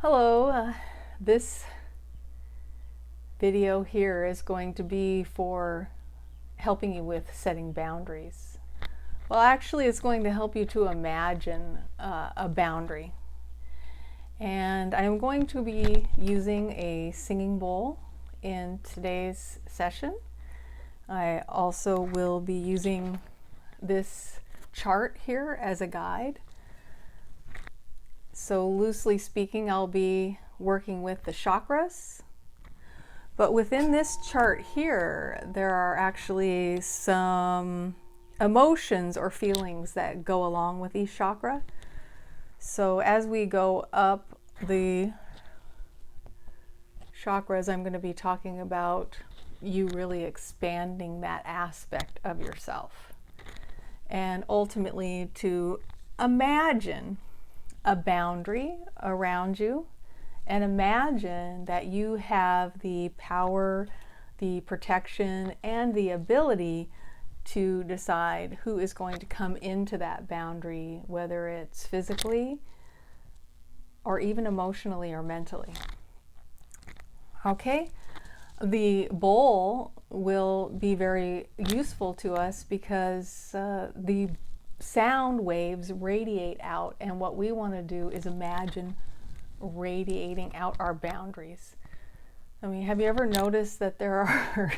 Hello, this video here is going to be for helping you with setting boundaries. Well, actually, it's going to help you to imagine a boundary. And I am going to be using a singing bowl in today's session. I also will be using this chart here as a guide. So loosely speaking, I'll be working with the chakras. But within this chart here, there are actually some emotions or feelings that go along with each chakra. So as we go up the chakras, I'm going to be talking about you really expanding that aspect of yourself. And ultimately to imagine a boundary around you and imagine that you have the power, the protection, and the ability to decide who is going to come into that boundary, whether it's physically or even emotionally or mentally. Okay? The bowl will be very useful to us because the sound waves radiate out, and what we want to do is imagine radiating out our boundaries. I mean, have you ever noticed that there are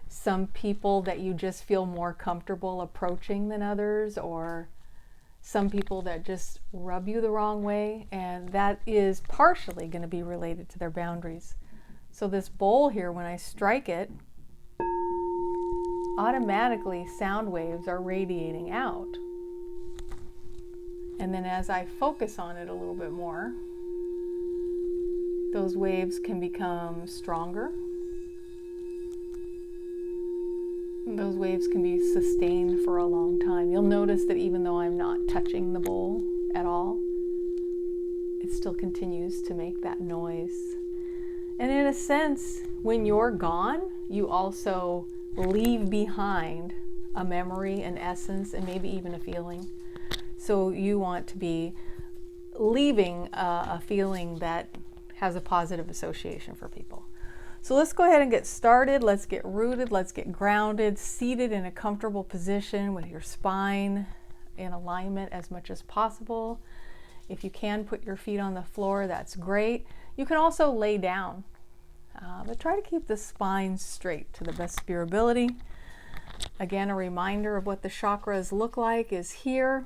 some people that you just feel more comfortable approaching than others, or some people that just rub you the wrong way? And that is partially going to be related to their boundaries. So this bowl here, when I strike it, automatically sound waves are radiating out. And then as I focus on it a little bit more, those waves can become stronger. Those waves can be sustained for a long time. You'll notice that even though I'm not touching the bowl at all, it still continues to make that noise. And in a sense, when you're gone, you also leave behind a memory, an essence, and maybe even a feeling. So you want to be leaving a feeling that has a positive association for people. So let's go ahead and get started. Let's get rooted. Let's get grounded, seated in a comfortable position with your spine in alignment as much as possible. If you can put your feet on the floor, that's great. You can also lay down, but try to keep the spine straight to the best of your ability. Again, a reminder of what the chakras look like is here.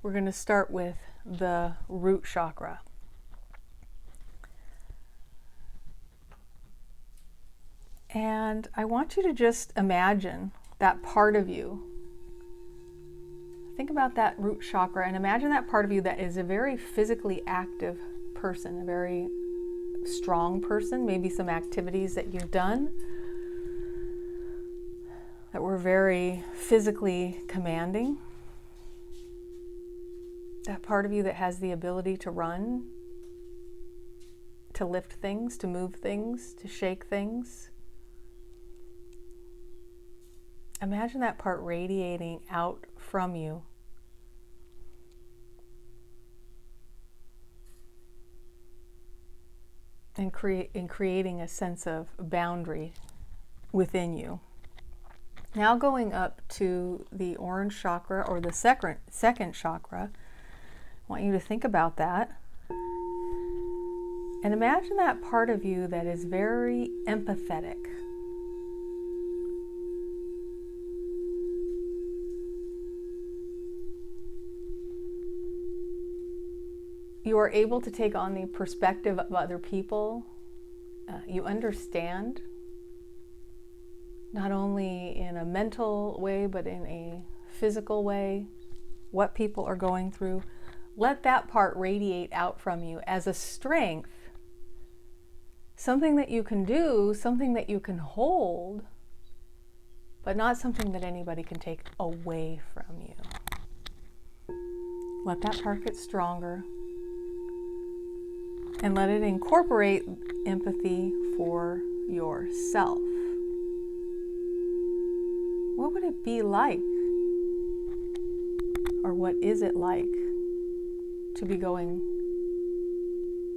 We're going to start with the root chakra. And I want you to just imagine that part of you. Think about that root chakra and imagine that part of you that is a very physically active person, a very strong person, maybe some activities that you've done that were very physically commanding. That part of you that has the ability to run, to lift things, to move things, to shake things. Imagine that part radiating out from you. And creating a sense of boundary within you. Now going up to the orange chakra, or the second chakra, I want you to think about that. And imagine that part of you that is very empathetic. You are able to take on the perspective of other people. You understand, not only in a mental way, but in a physical way, what people are going through. Let that part radiate out from you as a strength, something that you can do, something that you can hold, but not something that anybody can take away from you. Let that part get stronger. And let it incorporate empathy for yourself. What would it be like? Or what is it like to be going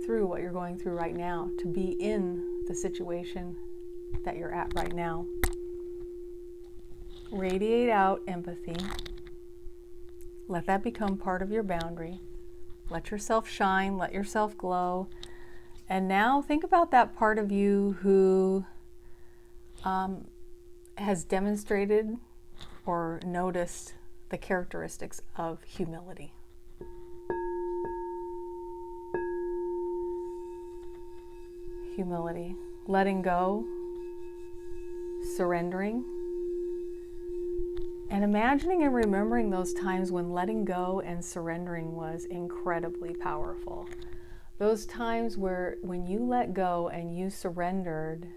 through what you're going through right now, to be in the situation that you're at right now. Radiate out empathy. Let that become part of your boundary. Let yourself shine, let yourself glow. And now think about that part of you who has demonstrated or noticed the characteristics of humility. Humility, letting go, surrendering, and imagining and remembering those times when letting go and surrendering was incredibly powerful. Those times where when you let go and you surrendered,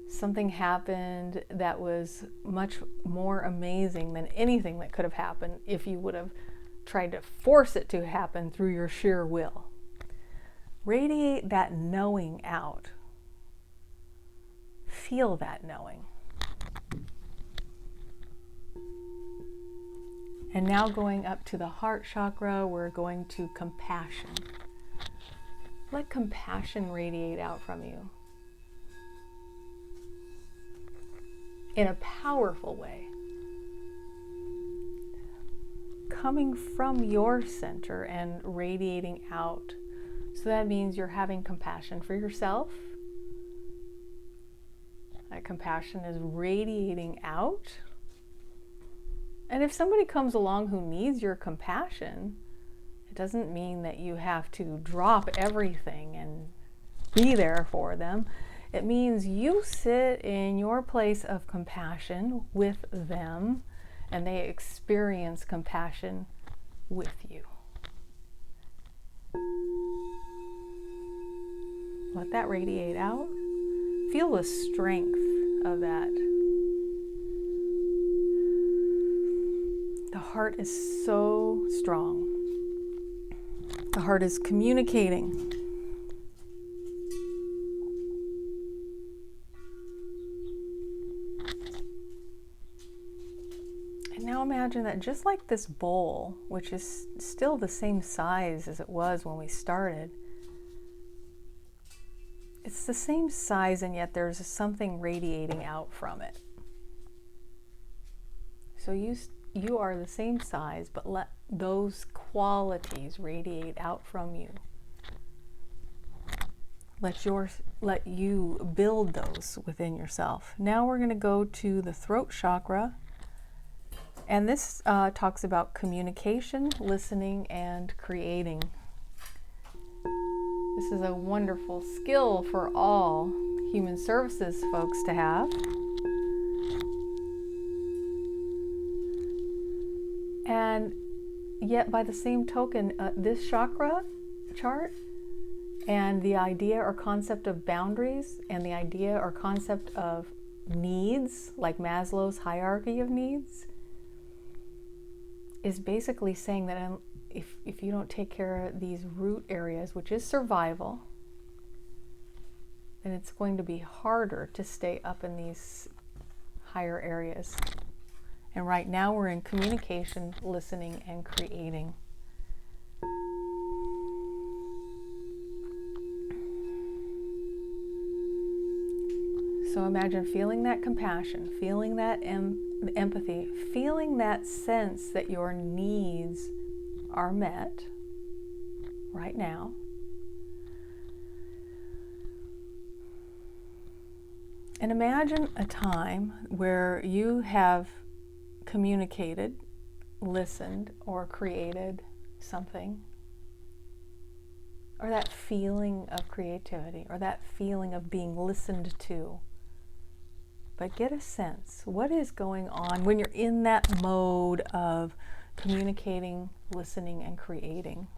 something happened that was much more amazing than anything that could have happened if you would have tried to force it to happen through your sheer will. Radiate that knowing out. Feel that knowing. And now going up to the heart chakra, we're going to compassion. Let compassion radiate out from you in a powerful way. Coming from your center and radiating out. So that means you're having compassion for yourself. That compassion is radiating out. And if somebody comes along who needs your compassion, it doesn't mean that you have to drop everything and be there for them. It means you sit in your place of compassion with them and they experience compassion with you. Let that radiate out. Feel the strength of that. The heart is so strong. The heart is communicating. And now imagine that just like this bowl, which is still the same size as it was when we started, it's the same size and yet there's something radiating out from it. So you are the same size, but let those qualities radiate out from you. Let you build those within yourself. Now we're going to go to the throat chakra. And this talks about communication, listening, and creating. This is a wonderful skill for all human services folks to have. And yet by the same token, this chakra chart and the idea or concept of boundaries and the idea or concept of needs, like Maslow's hierarchy of needs, is basically saying that if you don't take care of these root areas, which is survival, then it's going to be harder to stay up in these higher areas. And right now we're in communication, listening, and creating. So imagine feeling that compassion, feeling that empathy, feeling that sense that your needs are met right now. And imagine a time where you have communicated, listened, or created something, or that feeling of creativity, or that feeling of being listened to. But get a sense, what is going on when you're in that mode of communicating, listening, and creating?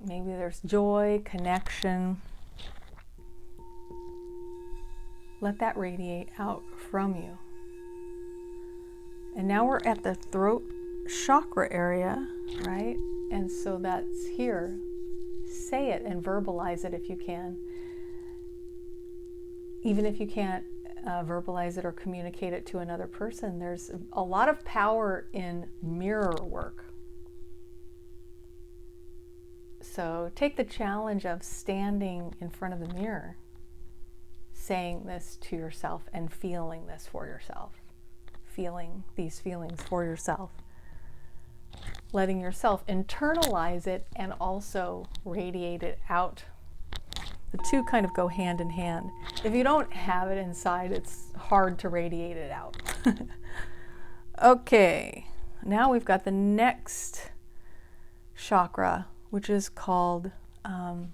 Maybe there's joy, connection. Let that radiate out from you. And now we're at the throat chakra area, right? And so that's here. Say it and verbalize it if you can. Even if you can't verbalize it or communicate it to another person, there's a lot of power in mirror work. So take the challenge of standing in front of the mirror, saying this to yourself and feeling this for yourself, feeling these feelings for yourself, letting yourself internalize it and also radiate it out. The two kind of go hand in hand. If you don't have it inside, it's hard to radiate it out. Okay, now we've got the next chakra, which is called the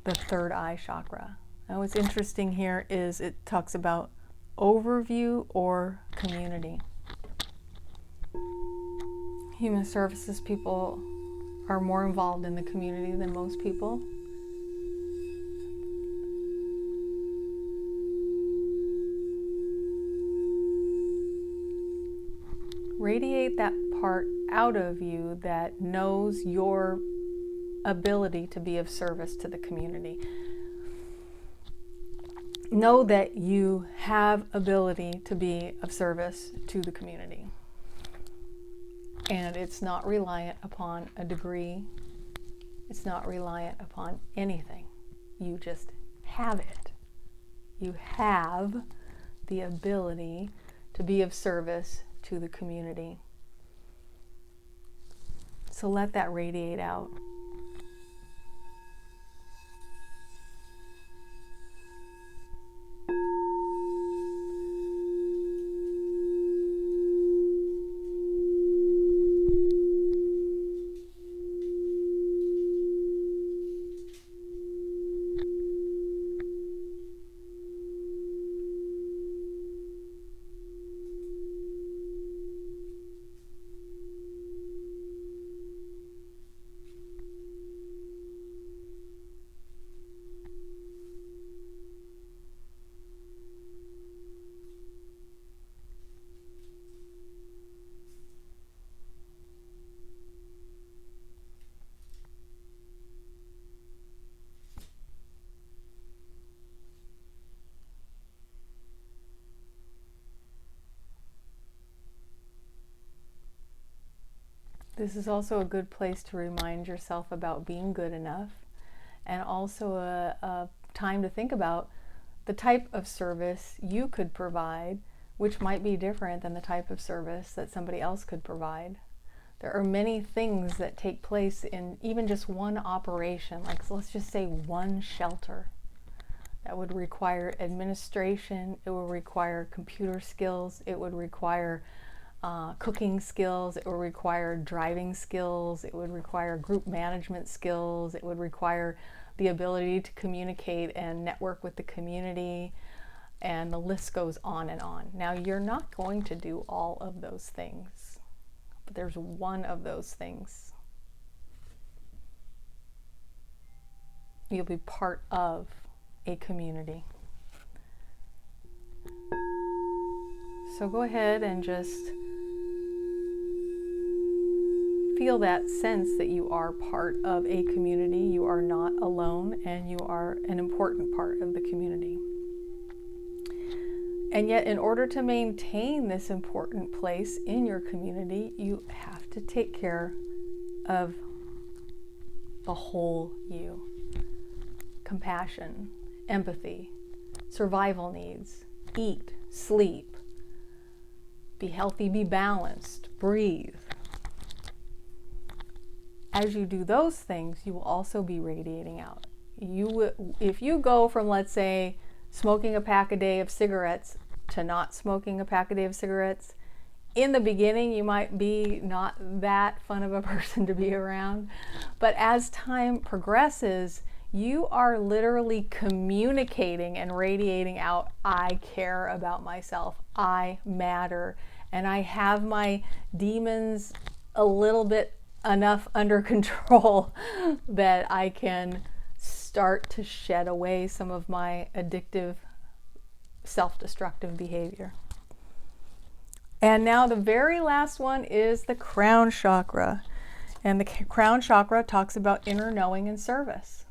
third eye chakra. Now what's interesting here is it talks about overview or community. Human services people are more involved in the community than most people. Radiate that part out of you that knows your ability to be of service to the community. Know that you have ability to be of service to the community. And it's not reliant upon a degree. It's not reliant upon anything. You just have it. You have the ability to be of service to the community. So let that radiate out. This is also a good place to remind yourself about being good enough, and also a time to think about the type of service you could provide, which might be different than the type of service that somebody else could provide. There are many things that take place in even just one operation, like let's just say one shelter. That would require administration, it would require computer skills, it would require cooking skills, it would require driving skills, it would require group management skills, it would require the ability to communicate and network with the community, and the list goes on and on. Now, you're not going to do all of those things, but there's one of those things. You'll be part of a community. So go ahead and just feel that sense that you are part of a community. You are not alone, and you are an important part of the community. And yet, in order to maintain this important place in your community, you have to take care of the whole you. Compassion, empathy, survival needs, eat, sleep, be healthy, be balanced, breathe. As you do those things, you will also be radiating out. If you go from, let's say, smoking a pack a day of cigarettes to not smoking a pack a day of cigarettes, in the beginning you might be not that fun of a person to be around, but as time progresses, you are literally communicating and radiating out, I care about myself, I matter, and I have my demons a little bit enough under control that I can start to shed away some of my addictive, self-destructive behavior. And now the very last one is the crown chakra. And the crown chakra talks about inner knowing and service.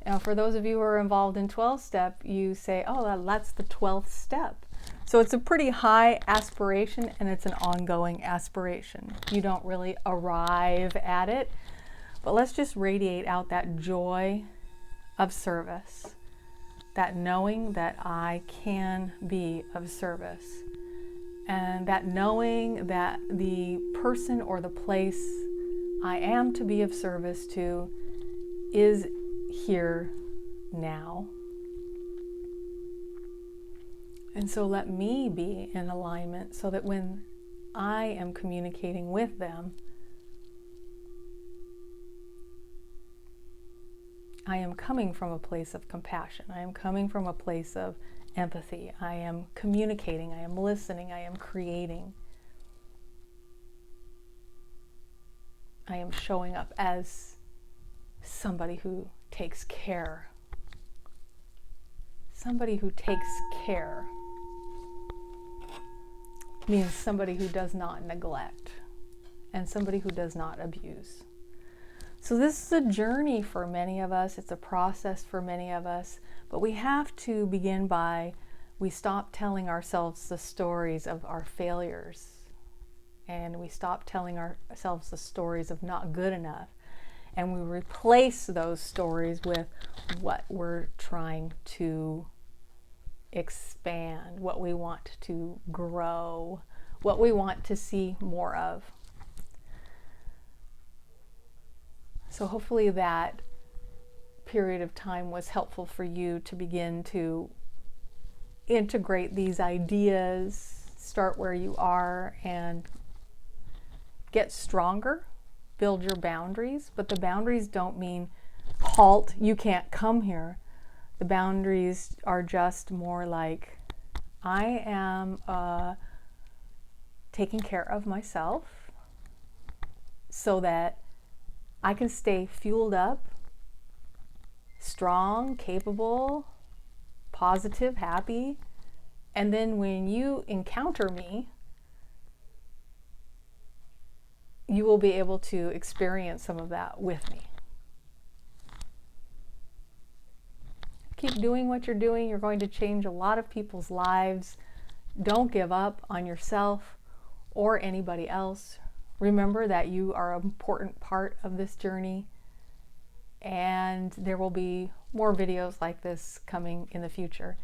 Now, for those of you who are involved in 12-step, you say, oh, that's the 12th step. So it's a pretty high aspiration, and it's an ongoing aspiration. You don't really arrive at it, But let's just radiate out that joy of service, that knowing that I can be of service, and that knowing that the person or the place I am to be of service to is here now. And so let me be in alignment so that when I am communicating with them, I am coming from a place of compassion. I am coming from a place of empathy. I am communicating. I am listening. I am creating. I am showing up as somebody who takes care. Somebody who takes care means somebody who does not neglect and somebody who does not abuse. So this is a journey for many of us. It's a process for many of us. But we have to begin by, we stop telling ourselves the stories of our failures. And we stop telling ourselves the stories of not good enough. And we replace those stories with what we're trying to expand, what we want to grow, what we want to see more of. So hopefully that period of time was helpful for you to begin to integrate these ideas, start where you are, and get stronger, build your boundaries. But the boundaries don't mean halt, you can't come here. The boundaries are just more like, I am taking care of myself so that I can stay fueled up, strong, capable, positive, happy. And then when you encounter me, you will be able to experience some of that with me. Keep doing what you're doing. You're going to change a lot of people's lives. Don't give up on yourself or anybody else. Remember that you are an important part of this journey, and there will be more videos like this coming in the future.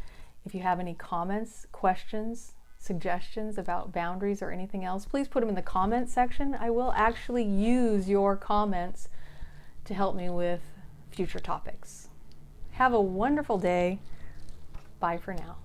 If you have any comments, questions, suggestions about boundaries or anything else, please put them in the comments section. I will actually use your comments to help me with future topics. Have a wonderful day. Bye for now.